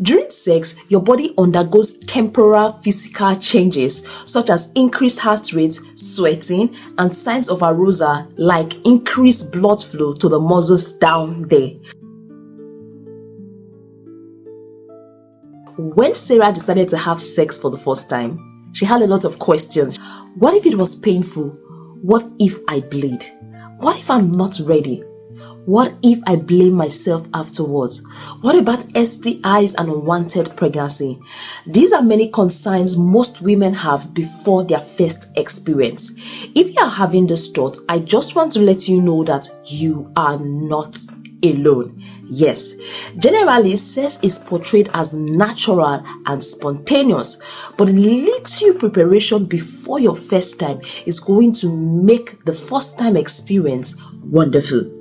During sex, your body undergoes temporal physical changes such as increased heart rate, sweating, and signs of arousal like increased blood flow to the muscles down there. When Sarah decided to have sex for the first time, she had a lot of questions. What if it was painful? What if I bleed? What if I'm not ready? What if I blame myself afterwards? What about STIs and unwanted pregnancy? These are many concerns most women have before their first experience. If you are having this thought, I just want to let you know that you are not alone. Yes, generally sex is portrayed as natural and spontaneous, but little preparation before your first time is going to make the first time experience wonderful.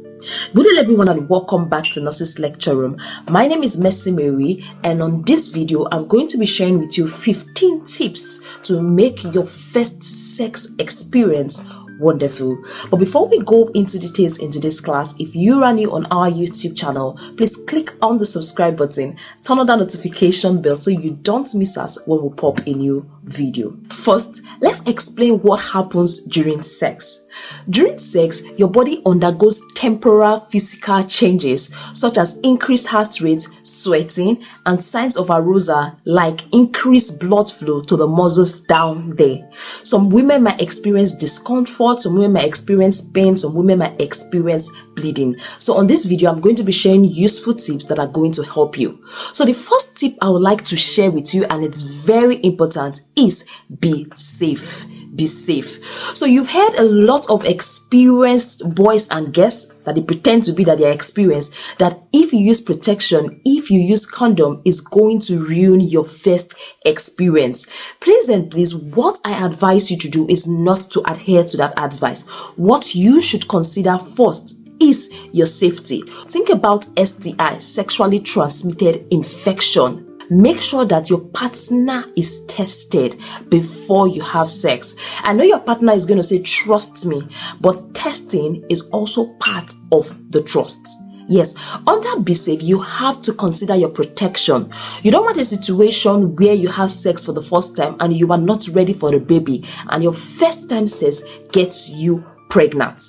Good day everyone and welcome back to Nurses Lecture Room. My name is Mercy Mary, and on this video I'm going to be sharing with you 15 tips to make your first sex experience wonderful. But before we go into details into this class, if you are new on our YouTube channel, please click on the subscribe button, turn on the notification bell so you don't miss us when we pop a new video. First, let's explain what happens during sex. During sex, your body undergoes temporal physical changes such as increased heart rate, sweating, and signs of arousal like increased blood flow to the muscles down there. Some women might experience discomfort, some women might experience pain, some women might experience bleeding. So on this video, I'm going to be sharing useful tips that are going to help you. So the first tip I would like to share with you, and it's very important, is be safe. Be safe. So you've heard a lot of experienced boys and girls that they pretend to be that they're experienced, that if you use protection, if you use condom, is going to ruin your first experience. Please and please, what I advise you to do is not to adhere to that advice. What you should consider first is your safety. Think about STI, sexually transmitted infection. Make sure that your partner is tested before you have sex. I know your partner is going to say, trust me, but testing is also part of the trust. Yes, under be safe, you have to consider your protection. You don't want a situation where you have sex for the first time and you are not ready for the baby and your first time sex gets you pregnant.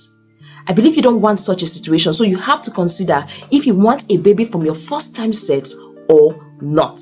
I believe you don't want such a situation, so you have to consider if you want a baby from your first time sex or not.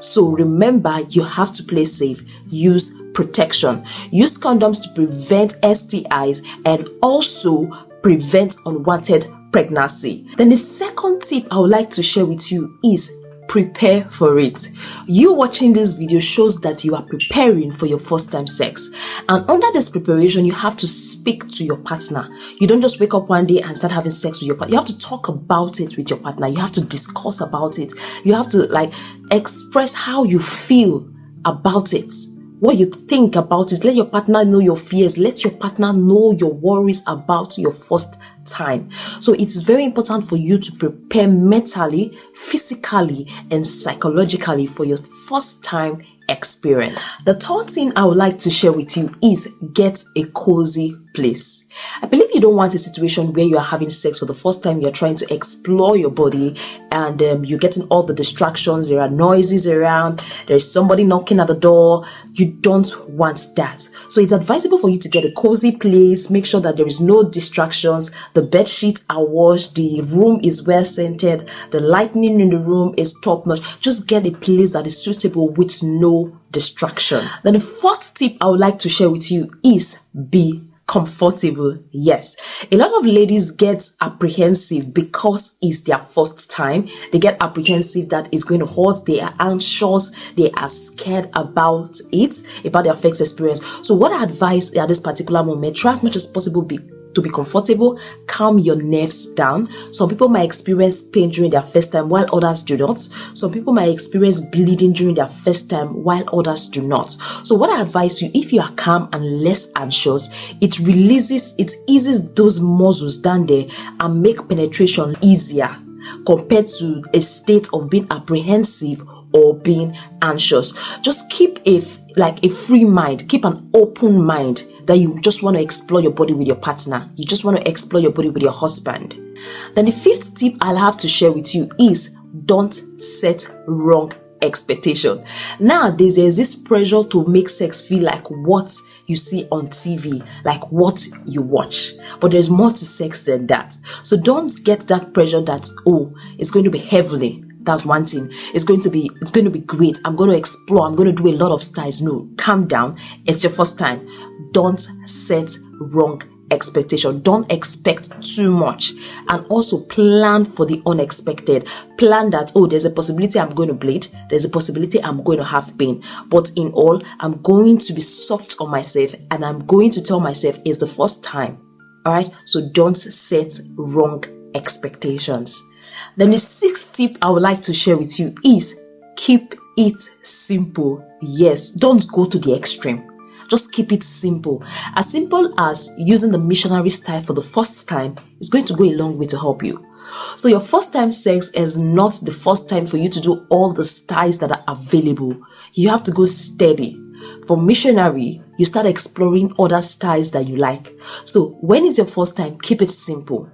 So remember, you have to play safe. Use protection. Use condoms to prevent STIs and also prevent unwanted pregnancy. Then the second tip I would like to share with you is prepare for it. You watching this video shows that you are preparing for your first time sex, and under this preparation you have to speak to your partner. You don't just wake up one day and start having sex with your partner. You have to talk about it with your partner. You have to discuss about it. You have to express how you feel about it, what you think about it. Let your partner know your fears. Let your partner know your worries about your first time. So it's very important for you to prepare mentally, physically, and psychologically for your first time experience. The third thing I would like to share with you is get a cozy place. I believe you don't want a situation where you are having sex for the first time, you're trying to explore your body, and you're getting all the distractions, there are noises around, there's somebody knocking at the door. You don't want that. So it's advisable for you to get a cozy place, make sure that there is no distractions, the bed sheets are washed, the room is well scented, the lighting in the room is top notch. Just get a place that is suitable with no distraction. Then the fourth tip I would like to share with you is be comfortable. Yes, a lot of ladies get apprehensive because it's their first time. They get apprehensive that it's going to hurt. They are anxious. They are scared about it, about their first experience. So what I advise at this particular moment, try as much as possible to be comfortable, calm your nerves down. Some people might experience pain during their first time while others do not. Some people might experience bleeding during their first time while others do not. So what I advise you, if you are calm and less anxious, it eases those muscles down there and make penetration easier compared to a state of being apprehensive or being anxious. Just keep a free mind, keep an open mind that you just want to explore your body with your partner. You just want to explore your body with your husband. Then the fifth tip I'll have to share with you is don't set wrong expectation. Nowadays, there's this pressure to make sex feel like what you see on TV, like what you watch. But there's more to sex than that. So don't get that pressure that, oh, it's going to be heavily. That's one thing. It's going to be great. I'm going to explore. I'm going to do a lot of styles. No, calm down. It's your first time. Don't set wrong expectation. Don't expect too much, and also plan for the unexpected. Plan that, oh, there's a possibility I'm going to bleed, there's a possibility I'm going to have pain, but in all, I'm going to be soft on myself, and I'm going to tell myself it's the first time. All right, so don't set wrong expectations. Then the sixth tip I would like to share with you is keep it simple. Yes, don't go to the extreme. Just keep it simple. As simple as using the missionary style for the first time is going to go a long way to help you. So your first time sex is not the first time for you to do all the styles that are available. You have to go steady. For missionary, you start exploring other styles that you like. So when it's your first time, keep it simple.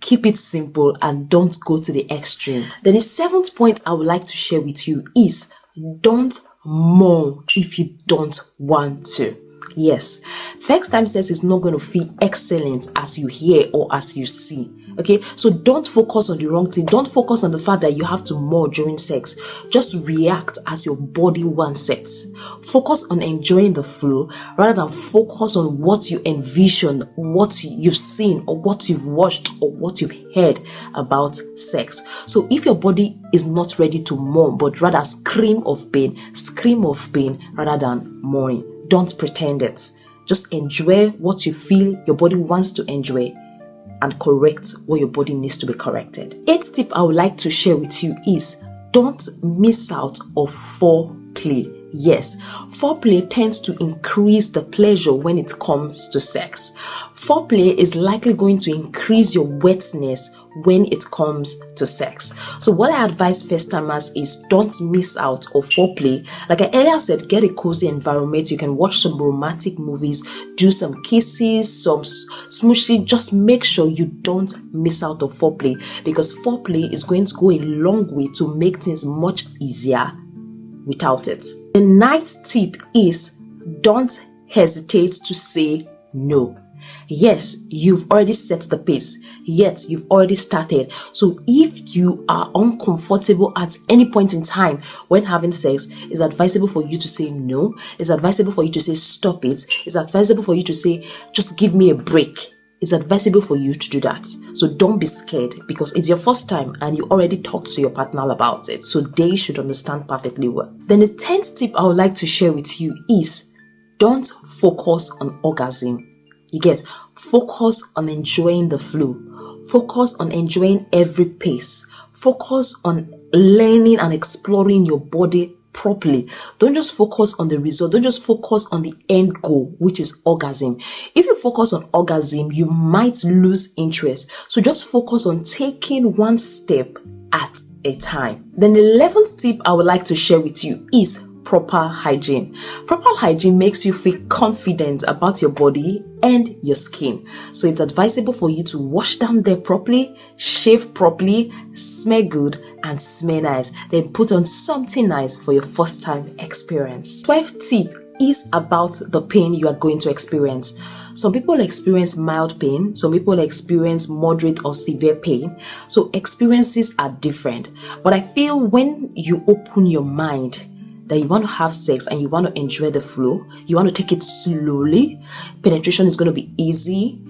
Keep it simple and don't go to the extreme. Then the seventh point I would like to share with you is don't moan if you don't want to. Yes, first time sex is not going to feel excellent as you hear or as you see. Okay, so don't focus on the wrong thing. Don't focus on the fact that you have to moan during sex. Just react as your body wants it. Focus on enjoying the flow rather than focus on what you envision, what you've seen, or what you've watched, or what you've heard about sex. So if your body is not ready to moan, but rather scream of pain rather than moaning. Don't pretend it. Just enjoy what you feel your body wants to enjoy and correct what your body needs to be corrected. Eighth tip I would like to share with you is don't miss out on foreplay. Yes, foreplay tends to increase the pleasure when it comes to sex. Foreplay is likely going to increase your wetness when it comes to sex. So what I advise first timers is don't miss out on foreplay. Like I earlier said, get a cozy environment. You can watch some romantic movies, do some kisses, some smooshing. Just make sure you don't miss out on foreplay, because foreplay is going to go a long way to make things much easier without it. The ninth tip is don't hesitate to say no. Yes, you've already set the pace. Yes, you've already started. So if you are uncomfortable at any point in time when having sex, it's advisable for you to say no. It's advisable for you to say stop it. It's advisable for you to say just give me a break. It's advisable for you to do that. So don't be scared, because it's your first time and you already talked to your partner about it. So they should understand perfectly well. Then the 10th tip I would like to share with you is don't focus on orgasm. You get, focus on enjoying the flow. Focus on enjoying every pace. Focus on learning and exploring your body properly. Don't just focus on the result. Don't just focus on the end goal, which is orgasm. If you focus on orgasm, you might lose interest. So just focus on taking one step at a time. Then the 11th tip I would like to share with you is proper hygiene. Proper hygiene makes you feel confident about your body and your skin. So it's advisable for you to wash down there properly, shave properly, smell good, and smell nice. Then put on something nice for your first time experience. 12th tip is about the pain you are going to experience. Some people experience mild pain. Some people experience moderate or severe pain. So experiences are different. But I feel when you open your mind that you want to have sex and you want to enjoy the flow, you want to take it slowly, penetration is going to be easy.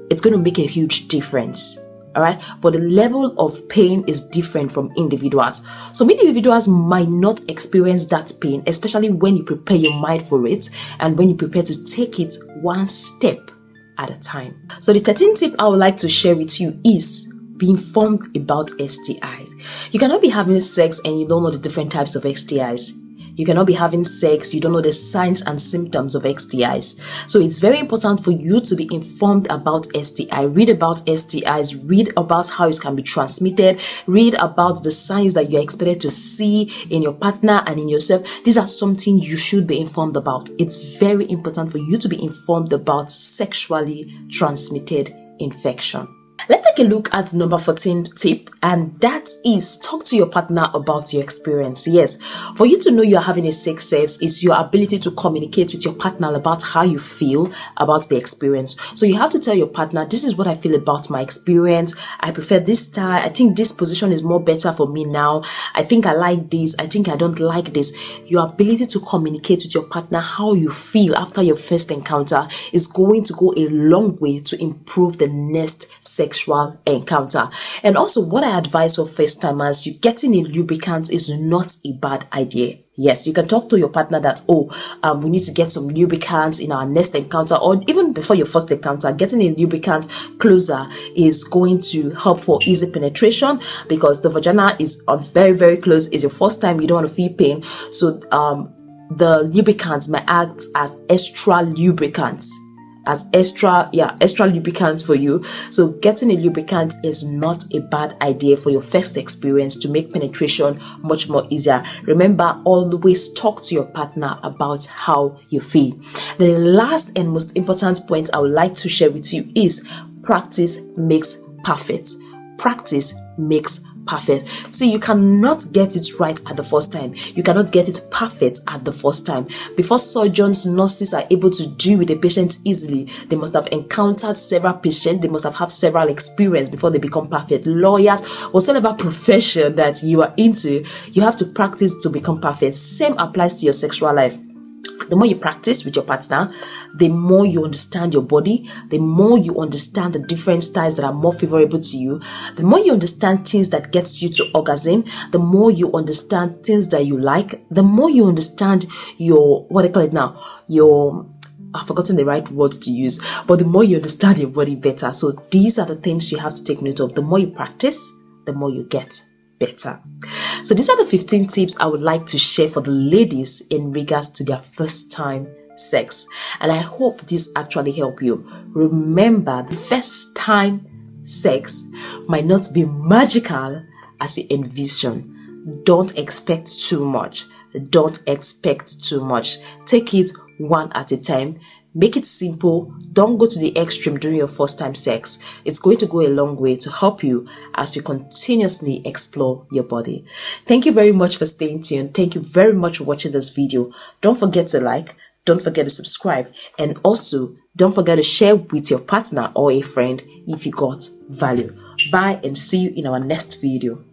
It's going to make a huge difference. All right. But the level of pain is different from individuals. Some individuals might not experience that pain, especially when you prepare your mind for it and when you prepare to take it one step at a time. So the 13th tip I would like to share with you is be informed about STIs. You cannot be having sex and you don't know the different types of STIs. You cannot be having sex, you don't know the signs and symptoms of STIs. So it's very important for you to be informed about STI. Read about STIs, read about how it can be transmitted, read about the signs that you're expected to see in your partner and in yourself. These are something you should be informed about. It's very important for you to be informed about sexually transmitted infection. Let's take a look at number 14 tip, and that is talk to your partner about your experience. Yes, for you to know you're having a sex safe is your ability to communicate with your partner about how you feel about the experience. So you have to tell your partner, this is what I feel about my experience. I prefer this style. I think this position is more better for me now. I think I like this. I think I don't like this. Your ability to communicate with your partner how you feel after your first encounter is going to go a long way to improve the next sexual encounter. And also, what I advise for first timers, you getting a lubricant is not a bad idea. Yes, you can talk to your partner that, we need to get some lubricants in our next encounter, or even before your first encounter. Getting a lubricant closer is going to help for easy penetration, because the vagina is very, very close. It's your first time, you don't want to feel pain. So the lubricants may act as extra lubricants. Extra lubricants for you. So getting a lubricant is not a bad idea for your first experience to make penetration much more easier. Remember, always talk to your partner about how you feel. The last and most important point I would like to share with you is practice makes perfect. Practice makes perfect. See, you cannot get it right at the first time. You cannot get it perfect at the first time. Before surgeons, nurses are able to deal with a patient easily, they must have encountered several patients. They must have had several experience before they become perfect. Lawyers, whatever profession that you are into, you have to practice to become perfect. Same applies to your sexual life. The more you practice with your partner, the more you understand your body, the more you understand the different styles that are more favorable to you, the more you understand things that gets you to orgasm, the more you understand things that you like, the more you understand your, I've forgotten the right words to use, but the more you understand your body better. So these are the things you have to take note of. The more you practice, the more you get better. So these are the 15 tips I would like to share for the ladies in regards to their first time sex, and I hope this actually help you. Remember, the first time sex might not be magical as you envision. Don't expect too much. Don't expect too much. Take it one at a time. Make it simple. Don't go to the extreme during your first time sex. It's going to go a long way to help you as you continuously explore your body. Thank you very much for staying tuned. Thank you very much for watching this video. Don't forget to like, don't forget to subscribe, and also don't forget to share with your partner or a friend if you got value. Bye, and see you in our next video.